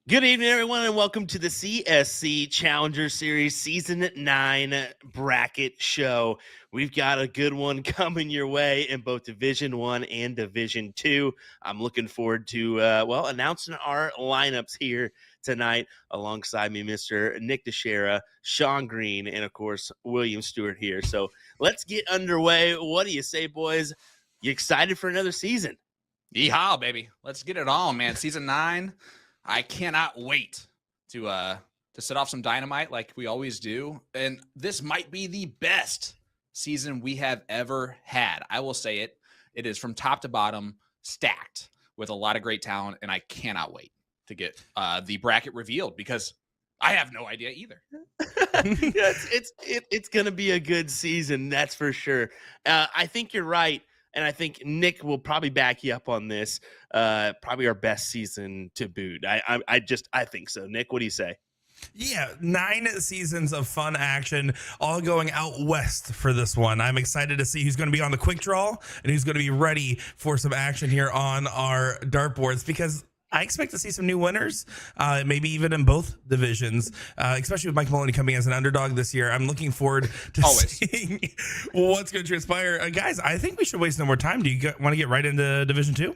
Good evening, everyone, and welcome to the CSC Challenger Series Season 9 bracket show. We've got a good one coming your way in both Division 1 and Division 2. I'm looking forward to, announcing our lineups here tonight alongside me, Mr. Nick Dichiria, Sean Green, and, of course, Will Stuart here. So let's get underway. What do you say, boys? You excited for another season? YEEHAW, baby. Let's get it on, man. Season 9. I cannot wait to set off some dynamite like we always do. And this might be the best season we have ever had. I will say it. It is from top to bottom stacked with a lot of great talent, and I cannot wait to get the bracket revealed because I have no idea either. Yeah, it's going to be a good season, that's for sure. I think you're right. And I think Nick will probably back you up on this. Probably our best season to boot. I think so. Nick, what do you say? Yeah, 9 seasons of fun action, all going out west for this one. I'm excited to see who's going to be on the quick draw and who's going to be ready for some action here on our dartboards, because I expect to see some new winners, maybe even in both divisions, especially with Mike Maloney coming as an underdog this year. I'm looking forward to seeing what's going to transpire. Guys, I think we should waste no more time. Do you want to get right into Division 2?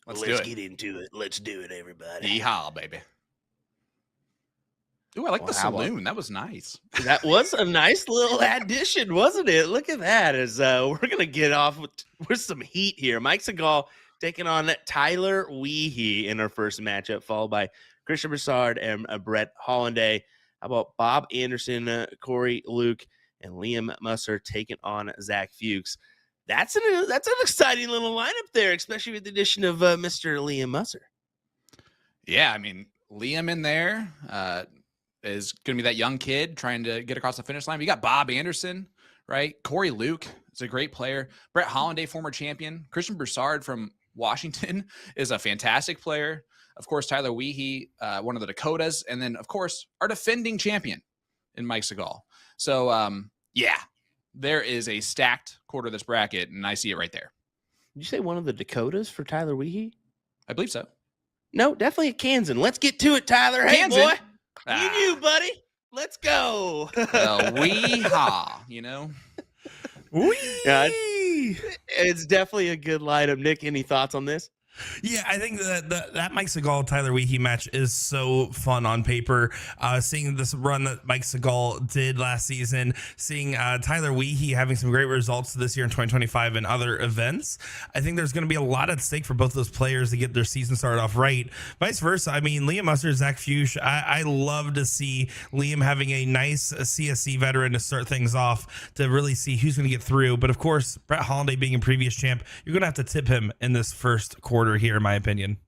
Let's get into it. Let's do it, everybody. YEEHAW, baby. Ooh, I like the saloon. That was nice. That was a nice little addition, wasn't it? Look at that. As we're going to get off with some heat here. Mike Segal taking on Tyler YEEHAW in our first matchup, followed by Christian Broussard and Brett Hollanday. How about Bob Anderson, Corey Luke, and Liam Musser taking on Zach Fuchs? That's an exciting little lineup there, especially with the addition of Mr. Liam Musser. Yeah, I mean, Liam in there is going to be that young kid trying to get across the finish line. We got Bob Anderson, right? Corey Luke is a great player. Brett Hollanday, former champion. Christian Broussard from Washington is a fantastic player. Of course, Tyler YEEHAW, one of the Dakotas. And then, of course, our defending champion in Mike Segal. So, yeah, there is a stacked quarter of this bracket, and I see it right there. Did you say one of the Dakotas for Tyler YEEHAW? I believe so. No, definitely a Kansan. Let's get to it, Tyler. Hey, boy. You knew, buddy. Let's go. YEEHAW, you know? Yeah, it's definitely a good lineup. Nick, any thoughts on this? Yeah, I think that Mike Segal Tyler YEEHAW match is so fun on paper. Seeing this run that Mike Segal did last season, seeing Tyler YEEHAW having some great results this year in 2025 and other events, I think there's going to be a lot at stake for both those players to get their season started off right. Vice versa, I mean, Liam Musser, Zach Fuchs, I love to see Liam having a nice CSC veteran to start things off to really see who's going to get through. But of course, Brett Hollanday being a previous champ, you're going to have to tip him in this first quarter here, in my opinion.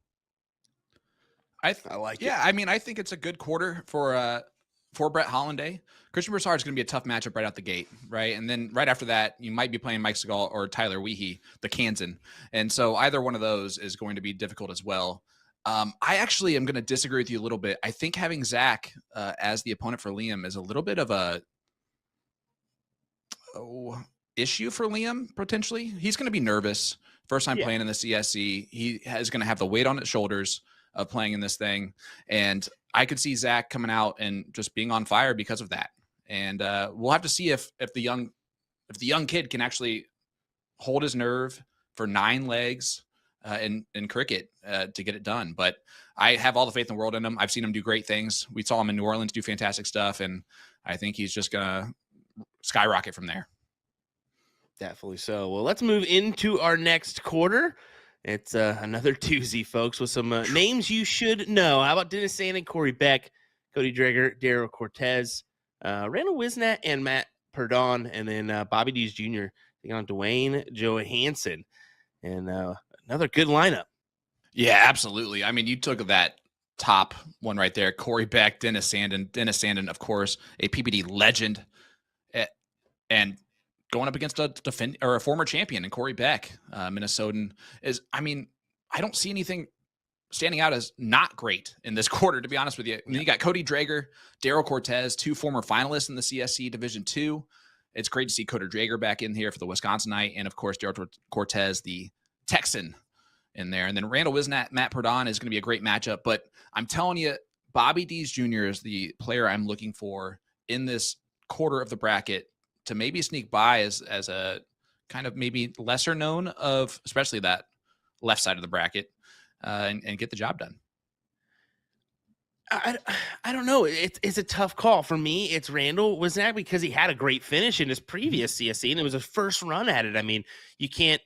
I like it. Yeah, I mean, I think it's a good quarter for Brett Hollanday. Christian Broussard is going to be a tough matchup right out the gate, right? And then right after that, you might be playing Mike Segal or Tyler YEEHAW, the Kansan. And so either one of those is going to be difficult as well. I actually am going to disagree with you a little bit. I think having Zach as the opponent for Liam is a little bit of a issue for Liam, potentially. He's going to be nervous. First time playing in the CSC. He is going to have the weight on his shoulders of playing in this thing. And I could see Zach coming out and just being on fire because of that. And we'll have to see if the young kid can actually hold his nerve for 9 legs in cricket to get it done. But I have all the faith in the world in him. I've seen him do great things. We saw him in New Orleans do fantastic stuff. And I think he's just going to skyrocket from there. Definitely so. Well, let's move into our next quarter. It's another doozy, folks, with some names you should know. How about Dennis Sand and Corey Beck, Cody Drager, Daryl Cortez, Randall Wisnat, and Matt Perdon, and then Bobby Dees Jr. taking on Dwayne Johansson. And another good lineup. Yeah, absolutely. I mean, you took that top one right there, Corey Beck, Dennis Sandin, of course, a PPD legend, and going up against a former champion in Corey Beck, Minnesotan is, I mean, I don't see anything standing out as not great in this quarter, to be honest with you. You got Cody Drager, Daryl Cortez, 2 former finalists in the CSC Division 2. It's great to see Cody Drager back in here for the Wisconsinite. And of course, Daryl Cortez, the Texan in there. And then Randall Wisnat, Matt Perdon is going to be a great matchup. But I'm telling you, Bobby Dees Jr. is the player I'm looking for in this quarter of the bracket to maybe sneak by as a kind of maybe lesser known of, especially that left side of the bracket, and get the job done. I don't know. It's a tough call for me. It's Randall Wisnat because he had a great finish in his previous CSC, and it was a first run at it. I mean, you can't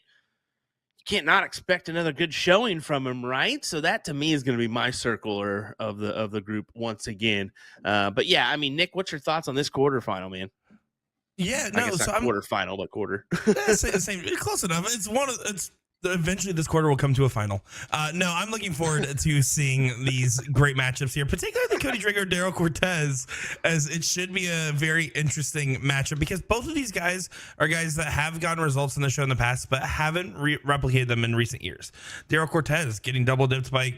not expect another good showing from him, right? So that to me is going to be my circler of the group once again. But yeah, I mean, Nick, what's your thoughts on this quarterfinal, man? Yeah, I no, guess so not quarterfinal, but quarter. same, close enough. It's eventually this quarter will come to a final. No, I'm looking forward to seeing these great matchups here, particularly Cody Drager, Daryl Cortez, as it should be a very interesting matchup because both of these guys are guys that have gotten results in the show in the past, but haven't replicated them in recent years. Daryl Cortez getting double dipped by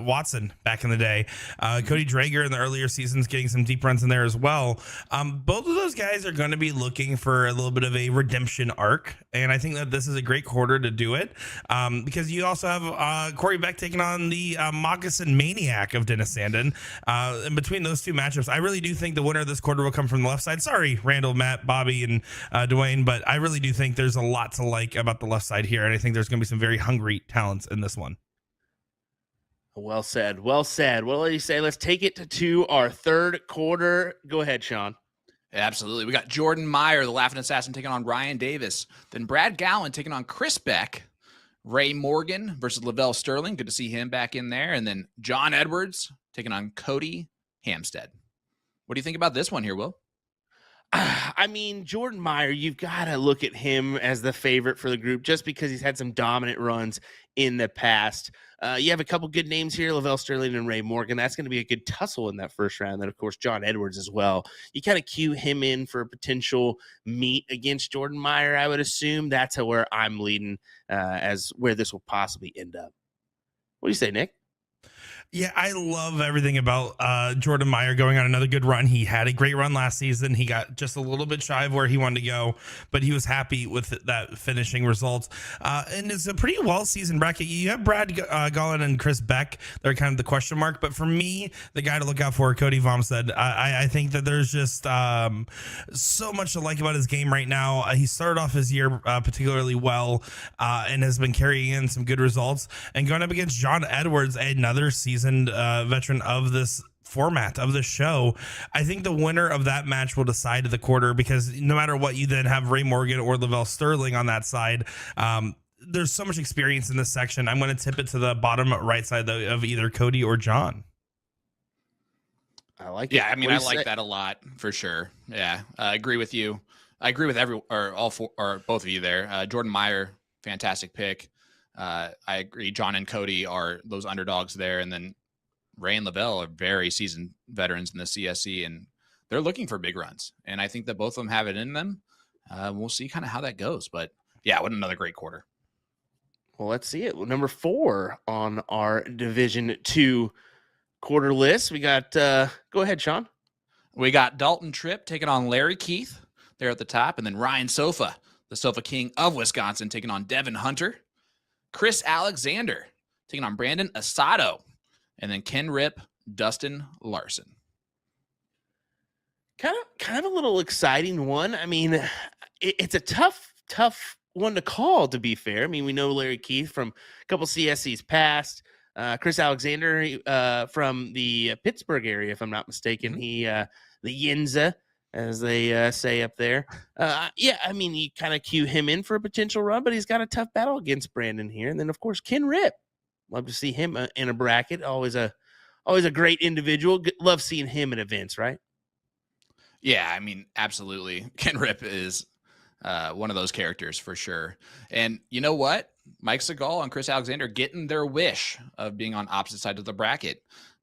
Watson back in the day. Cody Drager in the earlier seasons getting some deep runs in there as well. Both of those guys are going to be looking for a little bit of a redemption arc, and I think that this is a great quarter to do it. Because you also have Corey Beck taking on the Moccasin Maniac of Dennis Sandin. In between those two matchups, I really do think the winner of this quarter will come from the left side. Sorry, Randall, Matt, Bobby, and Dwayne, but I really do think there's a lot to like about the left side here, and I think there's going to be some very hungry talents in this one. Well said. Well said. What do you say? Let's take it to our third quarter. Go ahead, Sean. Absolutely. We got Jordan Meyer, the Laughing Assassin, taking on Ryan Davis. Then Brad Gallen taking on Chris Beck. Ray Morgan versus Lavelle Sterling. Good to see him back in there. And then John Edwards taking on Cody Hamstead. What do you think about this one here, Will? I mean, Jordan Meyer, you've got to look at him as the favorite for the group just because he's had some dominant runs in the past. You have a couple good names here, Lavelle Sterling and Ray Morgan. That's going to be a good tussle in that first round. Then, of course, John Edwards as well. You kind of cue him in for a potential meet against Jordan Meyer, I would assume. That's where I'm leading as where this will possibly end up. What do you say, Nick? Yeah, I love everything about Jordan Meyer going on another good run. He had a great run last season. He got just a little bit shy of where he wanted to go, but he was happy with that finishing result. And it's a pretty well-seasoned bracket. You have Brad Gallen and Chris Beck. They're kind of the question mark. But for me, the guy to look out for, Cody Vomstead. I think that there's just so much to like about his game right now. He started off his year particularly well and has been carrying in some good results. And going up against John Edwards, another seasoned veteran of this format of the show. I think the winner of that match will decide the quarter because no matter what, you then have Ray Morgan or Lavelle Sterling on that side. There's so much experience in this section. I'm going to tip it to the bottom right side of either Cody or John. I like it. Yeah, I mean, I like that a lot for sure. Yeah, I agree with you. I agree with all four or both of you there. Jordan Meyer, fantastic pick. I agree. John and Cody are those underdogs there. And then Ray and Lavelle are very seasoned veterans in the CSC, and they're looking for big runs. And I think that both of them have it in them. We'll see kind of how that goes. But yeah, what another great quarter. Well, let's see it. Well, number 4 on our Division 2 quarter list. We got, go ahead, Sean. We got Dalton Tripp taking on Larry Keith there at the top. And then Ryan Sofa, the Sofa King of Wisconsin, taking on Devin Hunter. Chris Alexander taking on Brandon Asado. And then Ken Rip, Dustin Larson. Kind of a little exciting one. I mean, it's a tough one to call, to be fair. I mean, we know Larry Keith from a couple CSCs past. Chris Alexander from the Pittsburgh area, if I'm not mistaken. He the Yinza, as they say up there. Yeah, I mean, you kind of cue him in for a potential run, but he's got a tough battle against Brandon here. And then, of course, Ken Rip. Love to see him in a bracket. Always a great individual. Love seeing him at events, right? Yeah, I mean, absolutely. Ken Rip is one of those characters for sure. And you know what? Mike Segal and Chris Alexander getting their wish of being on opposite sides of the bracket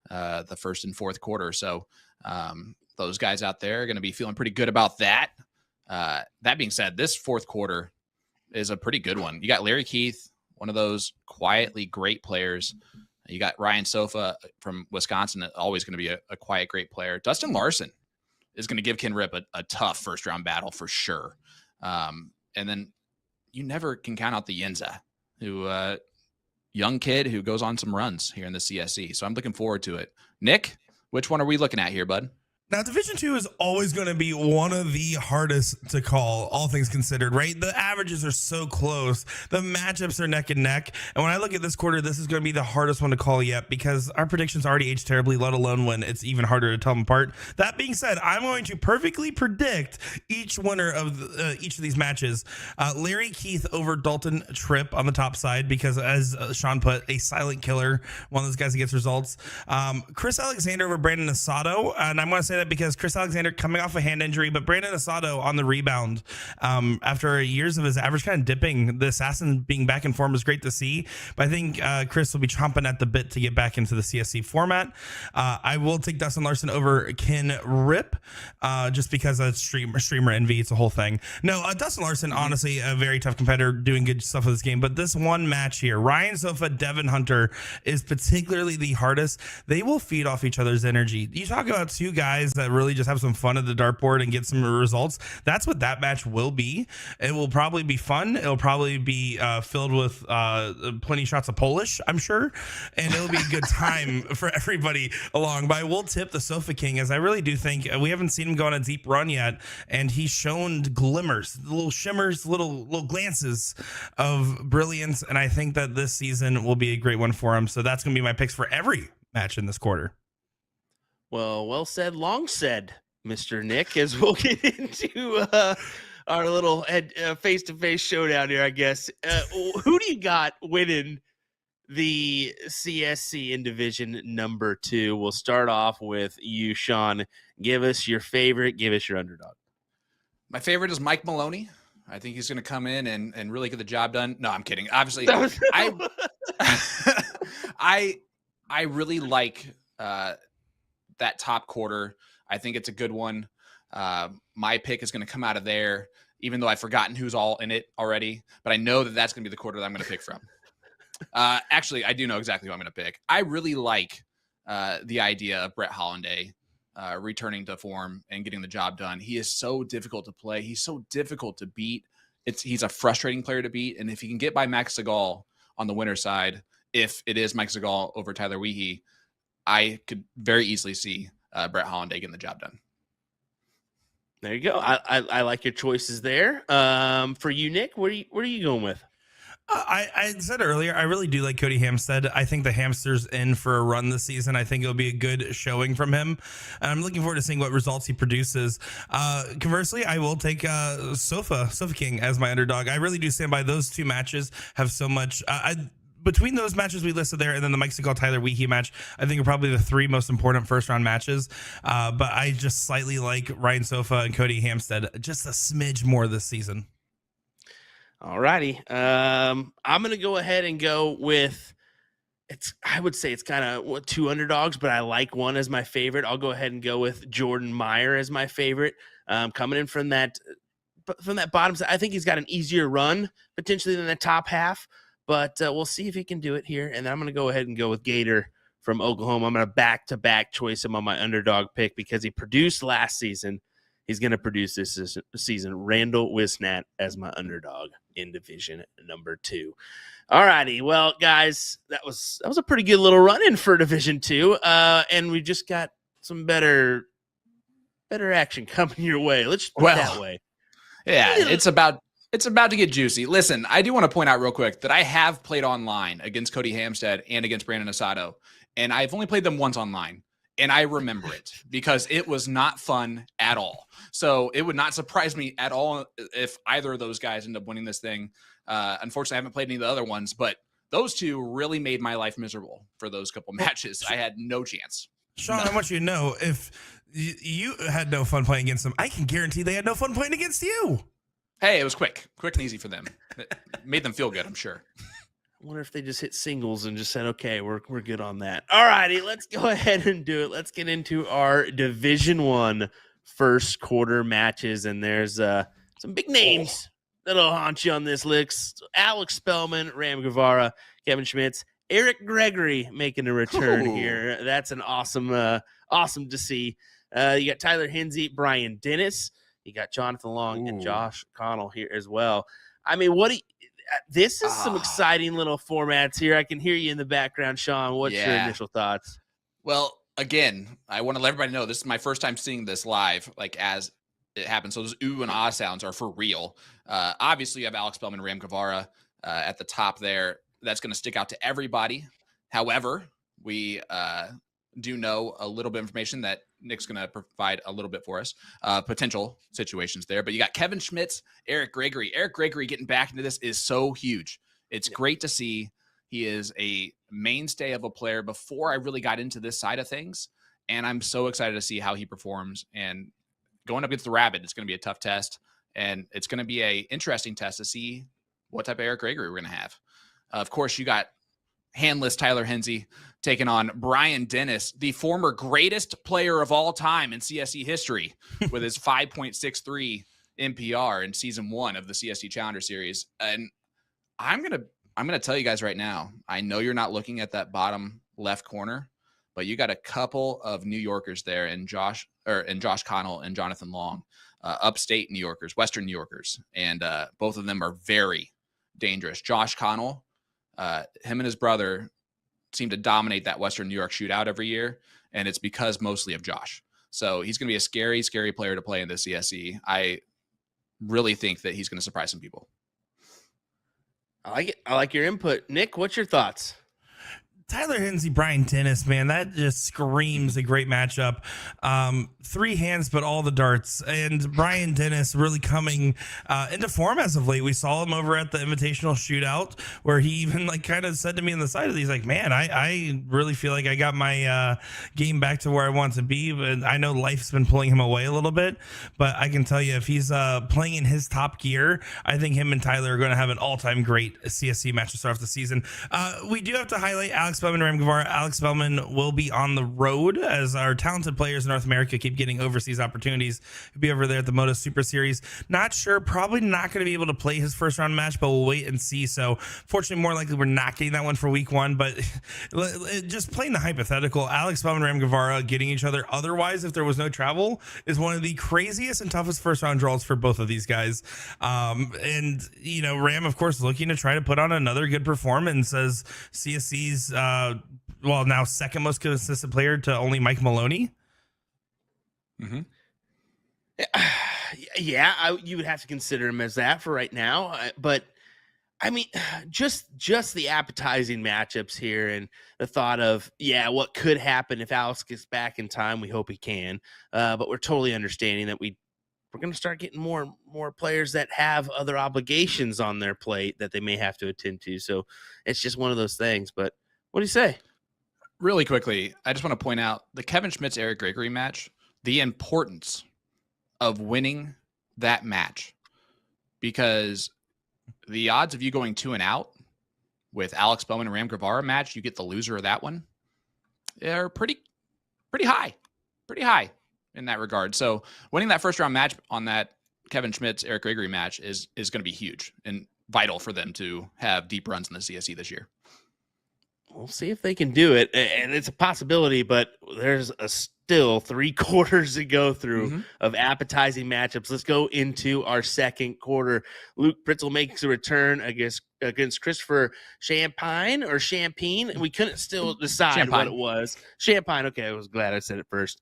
the first and fourth quarter. So those guys out there are going to be feeling pretty good about that. That being said, this fourth quarter is a pretty good one. You got Larry Keith, one of those quietly great players. You got Ryan Sofa from Wisconsin, always going to be a quiet, great player. Dustin Larson is going to give Ken Rip a tough first-round battle for sure. And then you never can count out the Yinza, who young kid who goes on some runs here in the CSC. So I'm looking forward to it. Nick, which one are we looking at here, bud? Now, Division 2 is always going to be one of the hardest to call, all things considered, right? The averages are so close. The matchups are neck and neck. And when I look at this quarter, this is going to be the hardest one to call yet because our predictions already aged terribly, let alone when it's even harder to tell them apart. That being said, I'm going to perfectly predict each winner of each of these matches. Larry Keith over Dalton Tripp on the top side because, as Sean put, a silent killer, one of those guys that gets results. Chris Alexander over Brandon Asado. And I'm going to say that because Chris Alexander coming off a hand injury, but Brandon Asado on the rebound after years of his average kind of dipping. The assassin being back in form is great to see, but I think Chris will be chomping at the bit to get back into the CSC format. I will take Dustin Larson over Ken Rip just because of streamer envy. It's a whole thing. No, Dustin Larson, honestly, a very tough competitor doing good stuff with this game, but this one match here, Ryan Sofa, Devin Hunter, is particularly the hardest. They will feed off each other's energy. You talk about two guys that really just have some fun at the dartboard and get some results. That's what that match will be. It will probably be fun. It'll probably be filled with plenty shots of Polish, I'm sure, and it'll be a good time for everybody along. But I will tip the Sofa King, as I really do think we haven't seen him go on a deep run yet, and he's shown glimmers, little shimmers, little glances of brilliance, and I think that this season will be a great one for him. So that's going to be my picks for every match in this quarter. Well said, long said, Mr. Nick, as we'll get into our little face-to-face showdown here, I guess. Who do you got winning the CSC in Division number 2? We'll start off with you, Sean. Give us your favorite. Give us your underdog. My favorite is Mike Maloney. I think he's going to come in and really get the job done. No, I'm kidding. Obviously, I really like that top quarter. I think it's a good one. My pick is going to come out of there, even though I've forgotten who's all in it already. But I know that that's going to be the quarter that I'm going to pick from. Actually, I do know exactly who I'm going to pick. I really like the idea of Brett Hollanday returning to form and getting the job done. He is so difficult to play. He's so difficult to beat. He's a frustrating player to beat. And if he can get by Max Segal on the winner's side, if it is Mike Segal over Tyler YEEHAW, I could very easily see Brett Hollanday getting the job done. There you go. I like your choices there. For you, Nick, what are you going with? I said earlier, I really do like Cody Hamstead. I think the hamster's in for a run this season. I think it'll be a good showing from him. And I'm looking forward to seeing what results he produces. Conversely, I will take Sofa King as my underdog. I really do stand by those two matches. Have so much. Between those matches we listed there and then the Mike Segal Tyler YEEHAW match, I think are probably the three most important first round matches. But I just slightly like Ryan Sofa and Cody Hamstead just a smidge more this season. All righty. I'm going to go ahead and go with I would say it's kind of two underdogs, but I like one as my favorite. I'll go ahead and go with Jordan Meyer as my favorite. Coming in from that bottom side, I think he's got an easier run potentially than the top half. But we'll see if he can do it here. And then I'm going to go ahead and go with Gator from Oklahoma. I'm going to back-to-back choice him on my underdog pick because he produced last season. He's going to produce this season. Randall Wisnat as my underdog in Division number 2. All righty. Well, guys, that was a pretty good little run-in for Division 2. And we just got some better action coming your way. Let's put it that way. Yeah, it's about to get juicy. Listen, I do want to point out real quick that I have played online against Cody Hamstead and against Brandon Asado, and I've only played them once online, and I remember it because it was not fun at all. So it would not surprise me at all if either of those guys end up winning this thing. Unfortunately, I haven't played any of the other ones, but those two really made my life miserable for those couple matches. I had no chance. Sean, I want you to know, if you had no fun playing against them, I can guarantee they had no fun playing against you. Hey, it was quick and easy for them. It made them feel good, I'm sure. I wonder if they just hit singles and just said, okay, we're good on that. All righty, let's go ahead and do it. Let's get into our Division 1 first quarter matches. And there's some big names that'll haunt you on this list. Alex Spellman, Ram Guevara, Kevin Schmitz, Eric Gregory making a return here. That's an awesome to see. You got Tyler Hinsey, Brian Dennis. You got Jonathan Long and Josh Connell here as well. I mean, This is some exciting little formats here. I can hear you in the background, Sean. What's your initial thoughts? Well, again, I want to let everybody know this is my first time seeing this live, like as it happens. So those ooh and ah sounds are for real. Obviously, you have Alex Bellman, Ram Guevara at the top there. That's going to stick out to everybody. However, we do know a little bit of information that Nick's going to provide a little bit for us, potential situations there. But you got Kevin Schmitz, Eric Gregory. Eric Gregory getting back into this is so huge. It's great to see. He is a mainstay of a player before I really got into this side of things. And I'm so excited to see how he performs. And going up against the Rabbit, it's going to be a tough test. And it's going to be a interesting test to see what type of Eric Gregory we're going to have. Of course, you got handless Tyler Hensey taking on Brian Dennis, the former greatest player of all time in CSC history with his 5.63 NPR in season 1 of the CSC Challenger Series. And I'm going to tell you guys right now, I know you're not looking at that bottom left corner, but you got a couple of New Yorkers there and Josh Connell and Jonathan Long, upstate New Yorkers, Western New Yorkers. And both of them are very dangerous. Josh Connell, him and his brother seem to dominate that Western New York shootout every year. And it's because mostly of Josh. So he's going to be a scary, scary player to play in the CSC. I really think that he's going to surprise some people. I like it. I like your input. Nick, what's your thoughts? Tyler Hensey, Brian Dennis, man, that just screams a great matchup. 3 hands, but all the darts. And Brian Dennis really coming into form as of late. We saw him over at the Invitational Shootout, where he even kind of said to me on the side of these, man, I really feel like I got my game back to where I want to be. But I know life's been pulling him away a little bit. But I can tell you, if he's playing in his top gear, I think him and Tyler are going to have an all-time great CSC match to start off the season. We do have to highlight Alex Bellman, Ram Guevara. Alex Bellman will be on the road as our talented players in North America keep getting overseas opportunities. He'll be over there at the Moto Super Series. Not sure, probably not going to be able to play his first round match, but we'll wait and see. So fortunately, more likely we're not getting that one for week 1, but just playing the hypothetical, Alex Bellman, Ram Guevara getting each other otherwise if there was no travel is one of the craziest and toughest first round draws for both of these guys. And Ram, of course, looking to try to put on another good performance as CSC's now second most consistent player to only Mike Maloney. Mm-hmm. Yeah, you would have to consider him as that for right now. But I mean, just the appetizing matchups here and the thought of, what could happen if Alex gets back in time. We hope he can. But we're totally understanding that we're going to start getting more players that have other obligations on their plate that they may have to attend to. So it's just one of those things. But what do you say? Really quickly, I just want to point out the Kevin Schmitz Eric Gregory match, the importance of winning that match, because the odds of you going 2 and out with Alex Bowman and Ram Guevara match, you get the loser of that one, they're pretty high in that regard. So winning that first round match on that Kevin Schmitz Eric Gregory match is going to be huge and vital for them to have deep runs in the CSC this year. We'll see if they can do it, and it's a possibility, but there's still 3 quarters to go through of appetizing matchups. Let's go into our second quarter. Luke Pritzel makes a return against Christopher Champagne. We couldn't still decide what it was. Champagne. Okay, I was glad I said it first.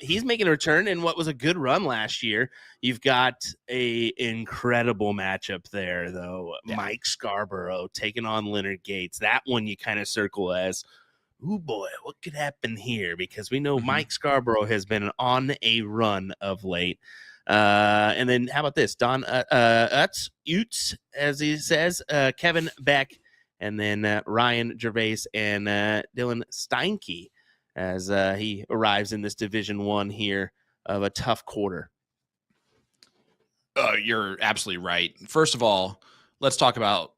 He's making a return in what was a good run last year. You've got a incredible matchup there, though. Yeah. Mike Scarborough taking on Leonard Gates. That one you kind of circle as, oh boy, what could happen here? Because we know Mike Scarborough has been on a run of late. And then how about this? Don Utz, as he says, Kevin Beck, and then Ryan Gervais and Dylan Steinke as he arrives in this Division 1 here of a tough quarter. You're absolutely right. First of all, let's talk about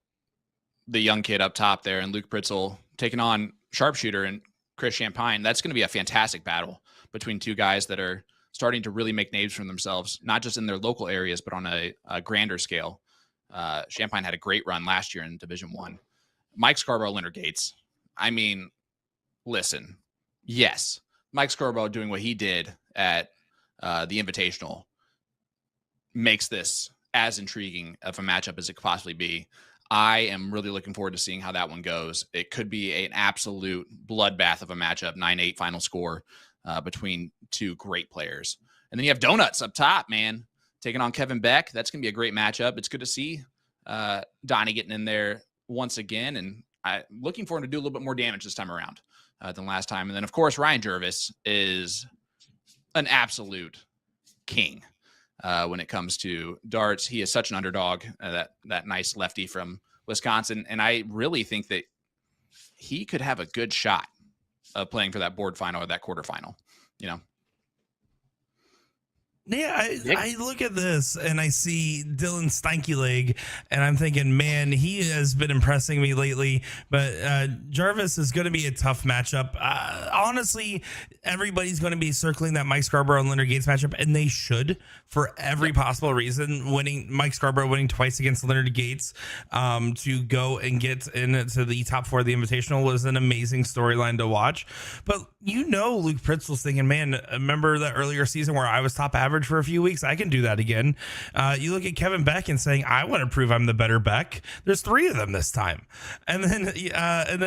the young kid up top there and Luke Pritzel taking on Sharpshooter and Chris Champagne. That's going to be a fantastic battle between 2 guys that are starting to really make names for themselves, not just in their local areas, but on a grander scale. Champagne had a great run last year in Division 1. Mike Scarborough, Leonard Gates. I mean, listen, yes, Mike Scarborough doing what he did at the Invitational makes this as intriguing of a matchup as it could possibly be. I am really looking forward to seeing how that one goes. It could be an absolute bloodbath of a matchup, 9-8 final score between two great players. And then you have Donuts up top, man, taking on Kevin Beck. That's going to be a great matchup. It's good to see Donnie getting in there once again, and I'm looking for him to do a little bit more damage this time around than last time. And then, of course, Ryan Jervis is an absolute king when it comes to darts. He is such an underdog, that nice lefty from Wisconsin, and I really think that he could have a good shot of playing for that board final or that quarterfinal, you know. Yeah, I look at this and I see Dylan Stanky Leg, and I'm thinking, man, he has been impressing me lately. But Jarvis is going to be a tough matchup. Honestly, everybody's going to be circling that Mike Scarborough and Leonard Gates matchup, and they should, for every possible reason. Mike Scarborough winning twice against Leonard Gates to go and get into the top 4 of the Invitational was an amazing storyline to watch. But Luke Pritzel's thinking, man, remember that earlier season where I was top average for a few weeks? I can do that again. You look at Kevin Beck and saying, I want to prove I'm the better Beck. There's 3 of them this time. And then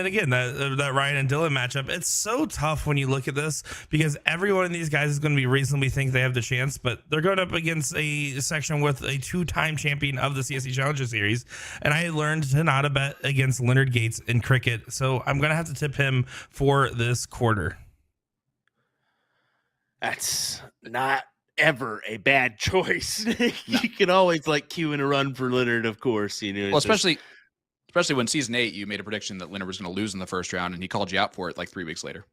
again, that Ryan and Dylan matchup, it's so tough when you look at this, because every one of these guys is going to be reasonably think they have the chance, but they're going up against a section with a 2-time champion of the CSC Challenger Series. And I learned to not bet against Leonard Gates in cricket. So I'm going to have to tip him for this quarter. That's not ever a bad choice. You can always cue in a run for Leonard, of course. Well, especially when season 8 you made a prediction that Leonard was going to lose in the first round, and he called you out for it 3 weeks later.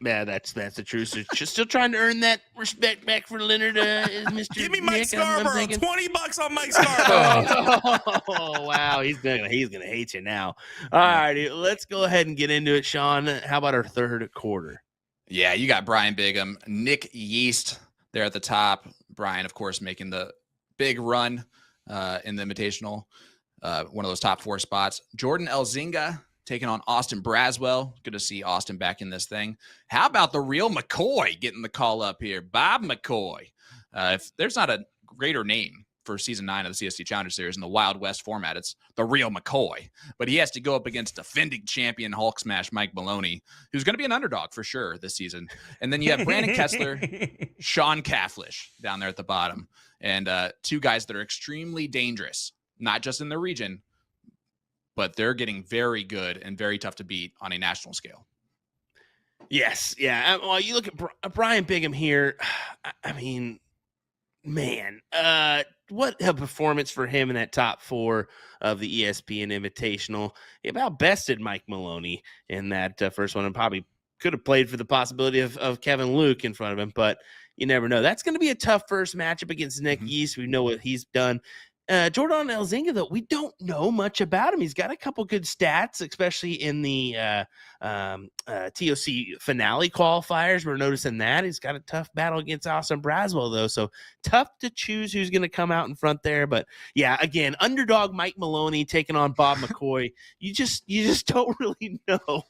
Yeah, that's the truth. So just still trying to earn that respect back for Leonard. Mr. Give me Mike Nick, Scarborough. $20 on Mike Scarborough. Oh wow, he's gonna hate you now. All righty, let's go ahead and get into it, Sean. How about our third quarter? Yeah, you got Brian Bigham, Nick Yeast there at the top. Brian, of course, making the big run in the Invitational, one of those top 4 spots. Jordan Elzinga taking on Austin Braswell. Good to see Austin back in this thing. How about the real McCoy getting the call up here? Bob McCoy. If there's not a greater name for season 9 of the CSC Challenger Series in the Wild West format, it's the real McCoy. But he has to go up against defending champion Hulk Smash Mike Maloney, who's going to be an underdog for sure this season. And then you have Brandon Kessler, Sean Cafflish down there at the bottom, and 2 guys that are extremely dangerous, not just in the region, but they're getting very good and very tough to beat on a national scale. Yes, yeah. Well, you look at Brian Bigham here. I mean, man, what a performance for him in that top 4 of the ESPN Invitational. He about bested Mike Maloney in that first one, and probably could have played for the possibility of Kevin Luke in front of him, but you never know. That's going to be a tough first matchup against Nick Yeast. We know what he's done. Jordan Elzinga, though, we don't know much about him. He's got a couple good stats, especially in the TOC finale qualifiers. We're noticing that. He's got a tough battle against Austin Braswell, though, so tough to choose who's going to come out in front there. But, yeah, again, underdog Mike Maloney taking on Bob McCoy. You just don't really know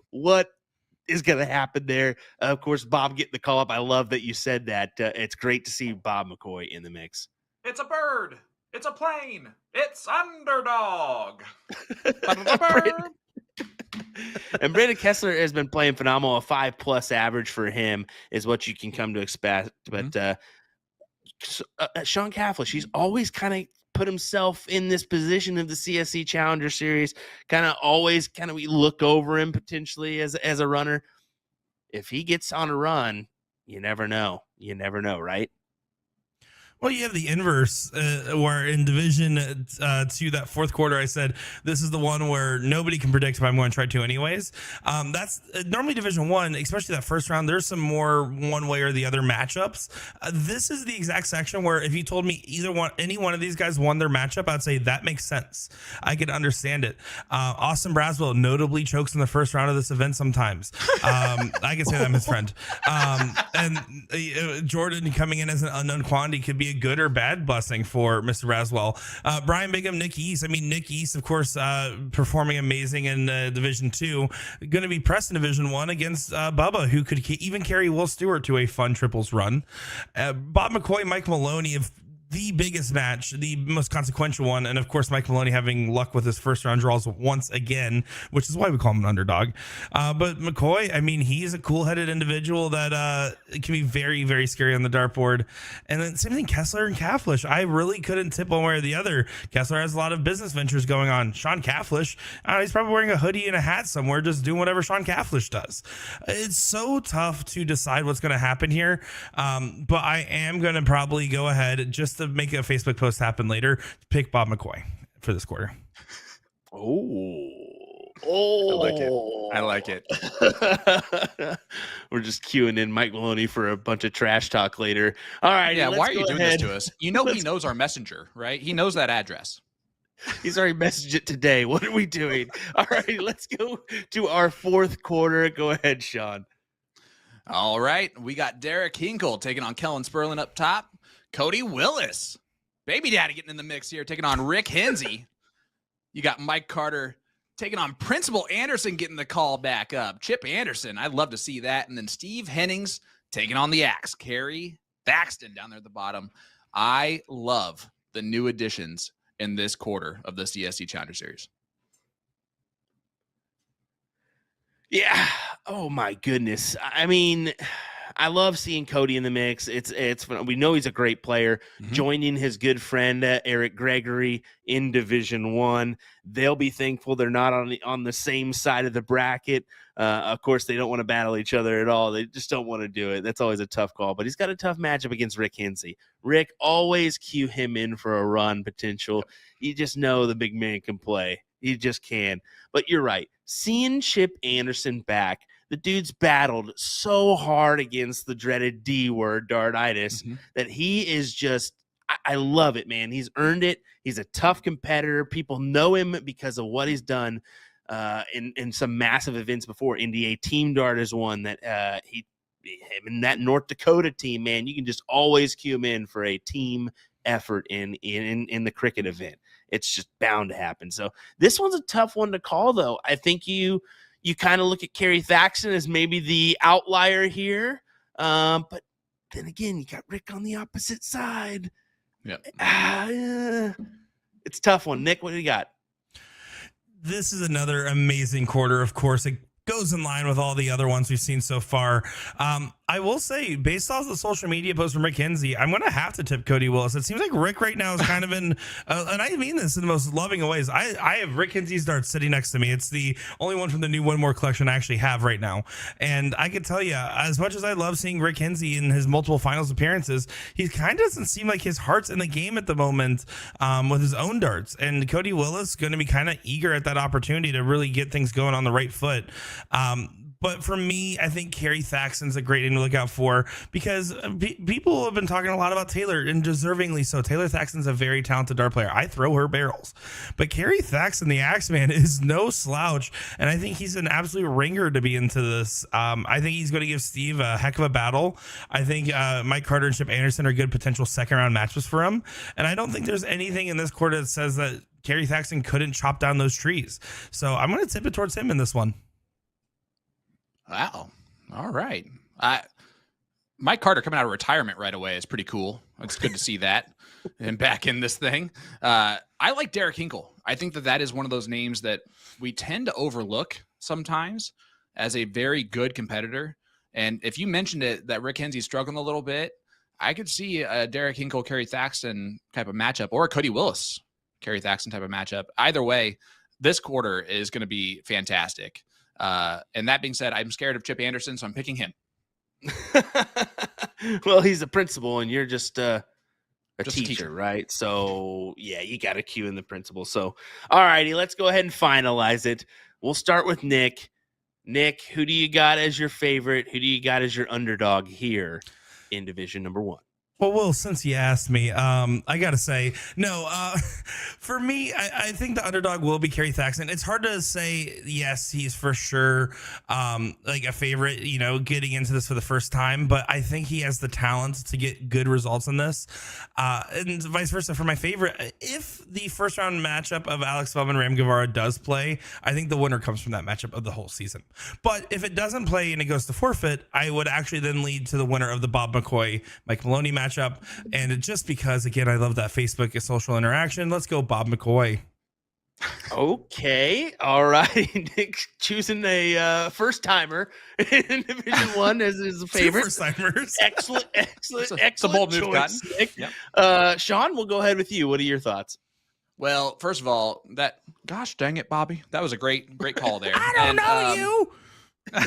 what is going to happen there. Of course, Bob getting the call up. I love that you said that. It's great to see Bob McCoy in the mix. It's a bird. It's a plane. It's underdog. And Brandon Kessler has been playing phenomenal. A 5+ average for him is what you can come to expect. But Sean Cafflish, he's always kind of put himself in this position of the CSC Challenger Series. We look over him potentially as a runner. If he gets on a run, you never know. You never know, right? Well, you have the inverse, where in Division 2, that fourth quarter, I said, this is the one where nobody can predict if I'm going to try to anyways. That's normally Division 1, especially that first round, there's some more one way or the other matchups. This is the exact section where if you told me any one of these guys won their matchup, I'd say that makes sense. I could understand it. Austin Braswell notably chokes in the first round of this event sometimes. I can say that I'm his friend. And Jordan coming in as an unknown quantity could be a good or bad blessing for Mr. Braswell. Brian Bigham, Nick East. I mean, Nick East, of course, performing amazing in Division 2. Going to be pressed in Division 1 against Bubba, who could even carry Will Stuart to a fun triples run. Bob McCoy, Mike Maloney, if the biggest match, the most consequential one, and of course Mike Maloney having luck with his first round draws once again, which is why we call him an underdog. But McCoy, I mean, he's a cool-headed individual that can be very, very scary on the dartboard. And then same thing, Kessler and Cafflish. I really couldn't tip one way or the other. Kessler has a lot of business ventures going on. Sean Cafflish, he's probably wearing a hoodie and a hat somewhere, just doing whatever Sean Cafflish does. It's so tough to decide what's going to happen here. But I am going to probably go ahead just to make a Facebook post happen later, pick Bob McCoy for this quarter. I like it. We're just queuing in Mike Maloney for a bunch of trash talk later. All right. Yeah. Why are you doing this to us? You know, he knows our messenger, right? He knows that address. He's already messaged it today. What are we doing? All right. Let's go to our fourth quarter. Go ahead, Sean. All right. We got Derek Hinkle taking on Kellen Sperlin up top. Cody Willis, baby daddy, getting in the mix here, taking on Rick Hensey. You got Mike Carter taking on Principal Anderson, getting the call back up. Chip Anderson, I'd love to see that. And then Steve Hennings taking on the Axe. Kerry Thaxton down there at the bottom. I love the new additions in this quarter of the CSC Challenger Series. Yeah. Oh my goodness. I mean, I love seeing Cody in the mix. It's fun. We know he's a great player. Joining his good friend Eric Gregory in Division I. They'll be thankful they're not on the same side of the bracket. Of course, they don't want to battle each other at all. They just don't want to do it. That's always a tough call. But he's got a tough matchup against Rick Hensey. Rick, always cue him in for a run potential. You just know the big man can play. He just can. But you're right. Seeing Chip Anderson back, the dude's battled so hard against the dreaded D word, dartitis, that he is just, I love it, man. He's earned it. He's a tough competitor. People know him because of what he's done in some massive events before. NDA Team Dart is one that him and that North Dakota team, man, you can just always cue him in for a team effort in the cricket event. It's just bound to happen. So this one's a tough one to call, though. I think you kind of look at Kerry Thaxton as maybe the outlier here. But then again, you got Rick on the opposite side. Yeah. It's a tough one. Nick, what do you got? This is another amazing quarter, of course. It goes in line with all the other ones we've seen so far. I will say, based off the social media post from Rick Hensey, I'm going to have to tip Cody Willis. It seems like Rick right now is kind of in, and I mean this in the most loving of ways. I have Rick Hensey's dart sitting next to me. It's the only one from the new One More collection I actually have right now. And I can tell you, as much as I love seeing Rick Hensey in his multiple finals appearances, he kind of doesn't seem like his heart's in the game at the moment with his own darts. And Cody Willis going to be kind of eager at that opportunity to really get things going on the right foot. But for me, I think Kerry Thaxton's a great name to look out for because people have been talking a lot about Taylor, and deservingly so. Taylor Thaxton's a very talented dart player. I throw her barrels. But Kerry Thaxton, the Axeman, is no slouch, and I think he's an absolute ringer to be into this. I think he's going to give Steve a heck of a battle. I think Mike Carter and Chip Anderson are good potential second-round matches for him, and I don't think there's anything in this quarter that says that Kerry Thaxton couldn't chop down those trees. So I'm going to tip it towards him in this one. Wow. All right. Mike Carter coming out of retirement right away is pretty cool. It's good to see that and back in this thing. I like Derek Hinkle. I think that is one of those names that we tend to overlook sometimes as a very good competitor. And if you mentioned it, that Rick Hensey's struggling a little bit, I could see a Derek Hinkle, Kerry Thaxton type of matchup, or a Cody Willis, Kerry Thaxton type of matchup. Either way, this quarter is going to be fantastic. And that being said, I'm scared of Chip Anderson, so I'm picking him. Well, he's a principal, and you're just a teacher, right? So, yeah, you got to cue in the principal. So, all righty, let's go ahead and finalize it. We'll start with Nick. Nick, who do you got as your favorite? Who do you got as your underdog here in Division number 1? Well, Will, since you asked me, I got to say, no, for me, I think the underdog will be Kerry Thaxton. It's hard to say, yes, he's for sure like a favorite, getting into this for the first time, but I think he has the talent to get good results in this. And vice versa for my favorite. If the first round matchup of Alex Feldman and Ram Guevara does play, I think the winner comes from that matchup of the whole season. But if it doesn't play and it goes to forfeit, I would actually then lead to the winner of the Bob McCoy, Mike Maloney matchup matchup. And just because, again, I love that Facebook social interaction, let's go Bob McCoy. Okay, all right. Nick choosing a first timer in Division One as his favorite. First timers. Excellent. It's a bold move, choice, Nick. Yep. Sean, we'll go ahead with you. What are your thoughts? Well, first of all, gosh dang it, Bobby, that was a great call there. I don't know you.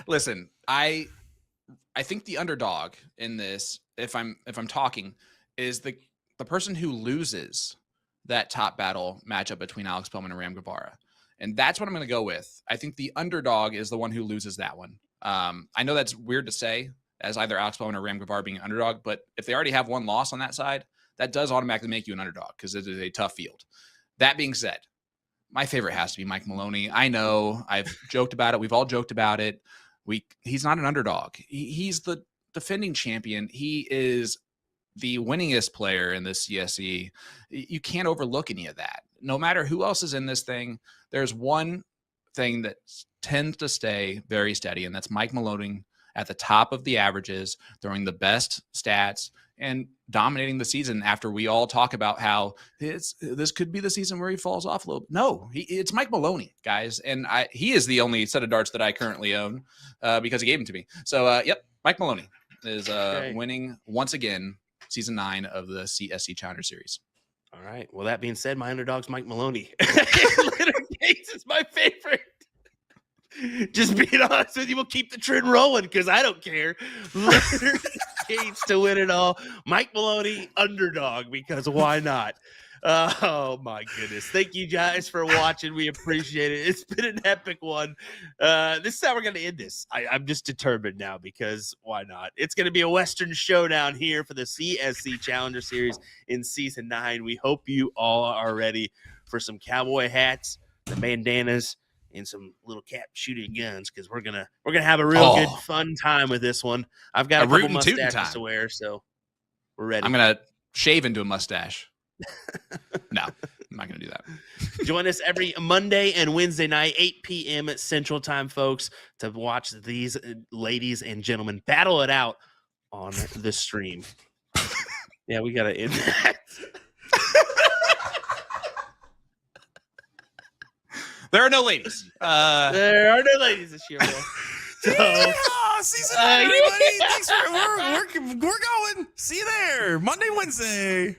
Listen, I think the underdog in this, if I'm talking, is the person who loses that top battle matchup between Alex Bowman and Ram Guevara. And that's what I'm going to go with. I think the underdog is the one who loses that one. I know that's weird to say as either Alex Bowman or Ram Guevara being an underdog, but if they already have one loss on that side, that does automatically make you an underdog because it is a tough field. That being said, my favorite has to be Mike Maloney. I know I've joked about it. We've all joked about it. He's not an underdog. He's the defending champion. He is the winningest player in this CSC. You can't overlook any of that. No matter who else is in this thing, there's one thing that tends to stay very steady, and that's Mike Maloney at the top of the averages, throwing the best stats and dominating the season after we all talk about how this could be the season where he falls off a little. No, it's Mike Maloney, guys. And he is the only set of darts that I currently own because he gave them to me. So, yep, Mike Maloney is winning once again season 9 of the CSC Challenger Series. All right. Well, that being said, my underdog's Mike Maloney. Litter Gates is my favorite. Just being honest with you, we'll keep the trend rolling because I don't care. Litter Gates to win it all. Mike Maloney, underdog, because why not? Oh my goodness. Thank you guys for watching. We appreciate it. It's been an epic one. This is how we're going to end this. I'm just determined now because why not? It's going to be a Western showdown here for the CSC Challenger Series in season 9. We hope you all are ready for some cowboy hats, the bandanas, and some little cap shooting guns because we're gonna have a real good fun time with this one. I've got a couple mustaches to wear, so we're ready. I'm gonna shave into a mustache. No, I'm not going to do that. Join us every Monday and Wednesday night, 8 p.m. at Central Time, folks, to watch these ladies and gentlemen battle it out on the stream. Yeah, we got to end that. There are no ladies. There are no ladies this year, Will. So, season 9, everybody. Thanks for we're going. See you there Monday, Wednesday.